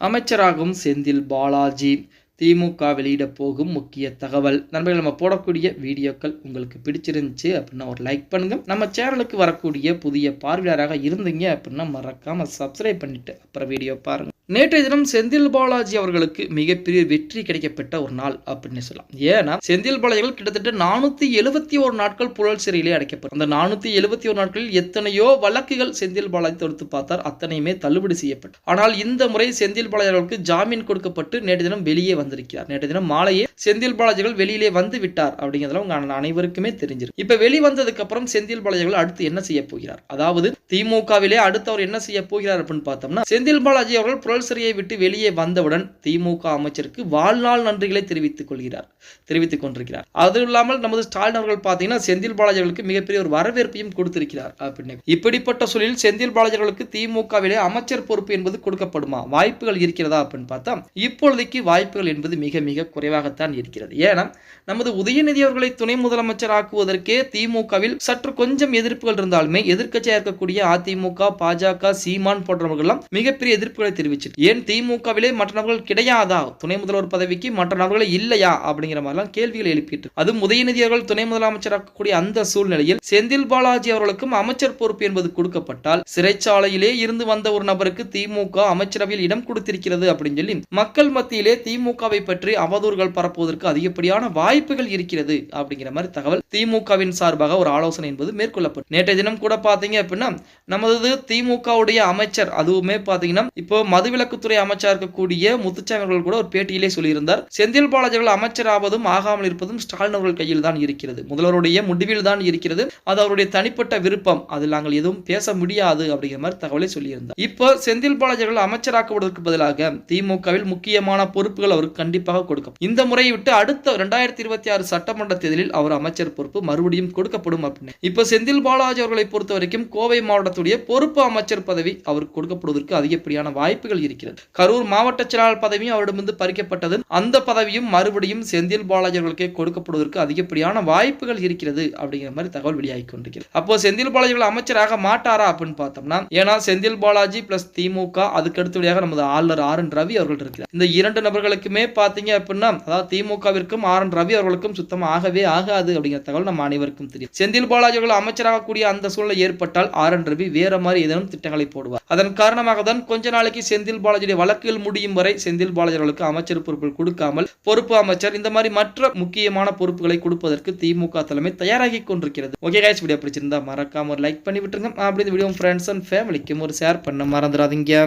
அமைச்சராகும் செந்தில் பாலாஜி. திமுக வெளியிட போகும் முக்கிய தகவல். நண்பர்கள், நம்ம போடக்கூடிய வீடியோக்கள் உங்களுக்கு பிடிச்சிருந்துச்சு அப்படின்னா ஒரு லைக் பண்ணுங்க. நம்ம சேனலுக்கு வரக்கூடிய புதிய பார்வையாளராக இருந்தீங்க அப்படின்னா மறக்காம சப்ஸ்கிரைப் பண்ணிட்டு அப்புறம் வீடியோ பாருங்க. நேற்றைய தினம் செந்தில் பாலாஜி அவர்களுக்கு மிகப்பெரிய வெற்றி கிடைக்கப்பட்ட ஒரு நாள் அப்படின்னு சொல்லலாம். ஏன்னா செந்தில் பாலாஜிகள் கிட்டத்தட்ட 471 நாட்கள் புழல் சிறையிலே அடைக்கப்படும். அந்த 471 நாட்களில் எத்தனையோ வழக்குகள் செந்தில் பாலாஜி தொடுத்து பார்த்தார், அத்தனையுமே தள்ளுபடி செய்யப்பட்டு. ஆனால் இந்த முறை செந்தில் பாலாஜி அவர்களுக்கு ஜாமீன் கொடுக்கப்பட்டு நேற்று தினம் வெளியே வந்திருக்கிறார். நேற்று தினம் மாலையே செந்தில் பாலாஜிகள் வெளியிலே வந்து விட்டார் அப்படிங்கிறதுல உங்க அனைவருக்குமே தெரிஞ்சிருக்கு. இப்ப வெளிவந்ததுக்கு அப்புறம் செந்தில் பாலாஜிகள் அடுத்து என்ன செய்ய போகிறார், அதாவது திமுகவிலே அடுத்து அவர் என்ன செய்ய போகிறார் அப்படின்னு பார்த்தோம்னா, செந்தில் பாலாஜி அவர்கள் சிறையை விட்டு வெளியே வந்தவுடன் திமுக அமைச்சருக்கு வாழ்நாள் நன்றிகளை தெரிவித்துக் கொண்டிருக்கிறார். அது இல்லாமல் நமது ஸ்டாலின் அவர்கள் பார்த்தீங்கன்னா செந்தில் பாலாஜி அவர்களுக்கு மிகப்பெரிய ஒரு வரவேற்பையும் கொடுத்திருக்கிறார். இப்படிப்பட்ட சூழலில் செந்தில் பாலாஜி அவர்களுக்கு திமுகவிலே அமைச்சர் பொறுப்பு என்பது கொடுக்கப்படுமா, வாய்ப்புகள் இருக்கிறதா அப்படின்னு பார்த்தா இப்பொழுதைக்கு வாய்ப்புகள் என்பது மிக மிக குறைவாகத்தான் இருக்கிறது. ஏன்னா நமது உதயநிதி அவர்களை துணை முதலமைச்சர் ஆக்குவதற்கே திமுகவில் சற்று கொஞ்சம் எதிர்ப்புகள் இருந்தாலுமே எதிர்க்கட்சியாக இருக்கக்கூடிய அதிமுக, பாஜக, சீமான் போன்றவர்கள் மிகப்பெரிய எதிர்ப்புகளை தெரிவிச்சு ஏன் திமுகவிலே மற்ற நபர்கள் கிடையாதா, துணை முதல்வர் பதவிக்கு மற்ற நபர்கள் இல்லையா அப்படிங்கிற மாதிரிலாம் கேள்விகள் எழுப்பிட்டு, அதுவும் உதயநிதி அவர்கள் துணை முதலமைச்சராகக்கூடிய அந்த சூழ்நிலையில் செந்தில் பாலாஜி அவர்களுக்கும் அமைச்சர் பொறுப்பு என்பது கொடுக்கப்பட்டால் சிறைச்சாலையிலே இருந்து வந்த ஒரு நபருக்கு திமுக அமைச்சரவையில் இடம் கொடுத்திருக்கிறது அப்படின்னு சொல்லி மக்கள் மத்தியிலே திமுகவை பற்றி அவதூறுகள் பரப்புவதற்கு அதிகப்படியான வாய்ப்புகள் இருக்கிறது அப்படிங்கிற மாதிரி தகவல் திமுகவின் சார்பாக ஒரு ஆலோசனை என்பது மேற்கொள்ளப்படும். நேற்றைய தினம் கூட பாத்தீங்க அப்படின்னா நமது திமுகவுடைய அமைச்சர், அதுவுமே பாத்தீங்கன்னா இப்போ மதுவிலக்குத்துறை அமைச்சர் இருக்கக்கூடிய முத்துச்சாமி அவர்கள் கூட ஒரு பேட்டியிலே சொல்லியிருந்தார், செந்தில் பாலாஜிகள் அமைச்சர் ஆவதும் ஆகாமல் இருப்பதும் ஸ்டாலின் அவர்கள் கையில் தான் இருக்கிறது, முதல்வருடைய முடிவில் தான் இருக்கிறது, அது அவருடைய தனிப்பட்ட விருப்பம், அதில் நாங்கள் எதுவும் பேச முடியாது அப்படிங்கிற மாதிரி தகவலை சொல்லியிருந்தார். இப்போ செந்தில் பாலாஜிகள் அமைச்சராக்குவதற்கு பதிலாக திமுகவில் முக்கியமான பொறுப்புகள் அவருக்கு கண்டிப்பாக கொடுக்கும். இந்த முறையை விட்டு அடுத்த 2026 சட்டமன்ற தேர்தலில் அவர் அமைச்சர் பொறுப்பு மறுபடியும் கொடுக்கப்படும் அப்படின்னு. இப்போ செந்தில் பாலாஜி அவர்களை பொறுத்த வரைக்கும் கோவை மாவட்டத்துடைய பொறுப்பு அமைச்சர் பதவி அவருக்கு கொடுக்கப்படுவதற்கு அதிகப்படியான வாய்ப்புகள் இருக்கிறது. கரூர் மாவட்ட செயலாளர் பதவியும் அவரிடமிருந்து பறிக்கப்பட்டது, அந்த பதவியும் மறுபடியும் செந்தில் பாலாஜி அவர்களுக்கே கொடுக்கப்படுவதற்கு அதிகப்படியான வாய்ப்புகள் இருக்கிறது அப்படிங்கிற மாதிரி தகவல் வெளியாகி கொண்டிருக்கிறது. அப்போ செந்தில் பாலாஜி அமைச்சராக மாட்டாரா அப்படின்னு பார்த்தோம்னா, ஏன்னா செந்தில் பாலாஜி பிளஸ் திமுக, அதுக்கு அடுத்தபடியாக நமது ஆளுநர் RN ரவி அவர்கள் இருக்கிறார். இந்த இரண்டு நபர்களுக்குமே பாத்தீங்க அப்படின்னா, அதாவது திமுகவிற்கும் RN ரவி அவர்களுக்கும் சுத்தமாக ஆகவே ஆகாது அப்படிங்கிற தகவல் நம்ம அனைவருக்கும் தெரியும். செந்தில் பாலாஜி அவர்கள் அமைச்சராக கூடிய அந்த சூழ்நிலை ஏற்பட்டால் RN ரவி வேற மாதிரி ஏதேனும் திட்டங்களை போடுவார். அதன் காரணமாக தான் கொஞ்ச நாளைக்கு செந்தில் பாலாஜியுடைய வழக்குகள் முடியும் வரை செந்தில் பாலாஜி அவர்களுக்கு அமைச்சர் பொறுப்புகள் கொடுக்காமல் பொறுப்பு அமைச்சர் இந்த மாதிரி மற்ற முக்கியமான பொறுப்புகளை கொடுப்பதற்கு திமுக தலைமை தயாராகி கொண்டிருக்கிறது. ஓகே गाइस, வீடியோ பிடிச்சிருந்தா மறக்காம ஒரு லைக் பண்ணி விட்டுருங்க. அப்படி இந்த வீடியோ ஃப்ரெண்ட்ஸ் அண்ட் ஃபேமிலிக்கும் ஒரு ஷேர் பண்ண மறந்துடாதீங்க.